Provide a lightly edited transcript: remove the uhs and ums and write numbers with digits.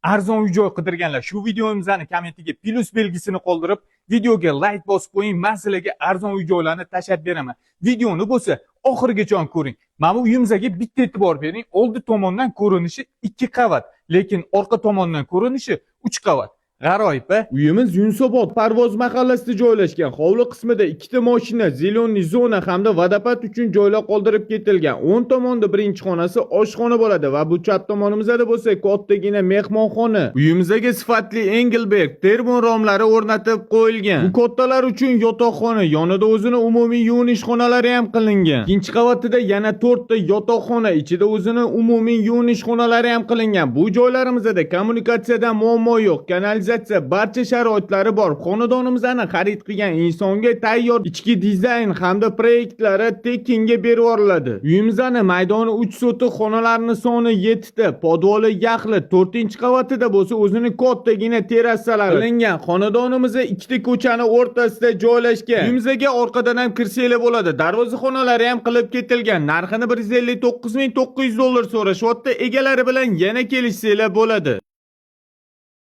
arzon uy-joy qidirganlar shu videomizni kommentiga plus belgisini qoldirib, videoga like bosib qo'ying. Men sizlarga arzon uy-joylarni tashlab beraman. Videoni bo'lsa oxirigacha ko'ring. Mana bu uyimizga bitta e'tibor bering. Oldi tomondan ko'rinishi 2 qavat, lekin orqa tomondan ko'rinishi 3 qavat. G'aroyib-a? Uyimiz Yunusobod Parvoz mahallasida joylashgan. Hovli qismida ikkita mashina, zeleniy zona hamda vodopad uchun joylar qoldirib ketilgan. O'ng tomonda birinchi xonasi oshxona bo'ladi va bu chap tomonimizda bo'lsa kattagina mehmonxona. Uyimizga sifatli Engelberg termon romlari o'rnatib qo'yilgan. Bu kattalar uchun yotoqxona, yonida o'zini umumiy yuvinish xonalari ham qilingan. Ikkinchi qavatida yana 4 ta yotoqxona, ichida o'zini umumiy yuvinish xonalari ham qilingan. Bu joylarimizda kommunikatsiyadan muammo yo'q. Barcha sharoitlari bor. Xonadonimizni xarid qilgan insonga tayyor ichki dizayn hamda proyektlari tekinga berib yuboriladi. Uyimizning maydoni 3 sotik, xonalarining soni 7 ta, podvoli yaxlit, 4-qavatida bo'lsa o'zini kattagina terrasalari qilingan. Xonadonimiz ikkita ko'chani o'rtasida joylashgan. Uyimizga orqadan ham kirsanglar bo'ladi. Darvozaxonalari ham qilib ketilgan. Narxini $159,900 so'rashyapti. Egalari bilan yana kelishsanglar bo'ladi.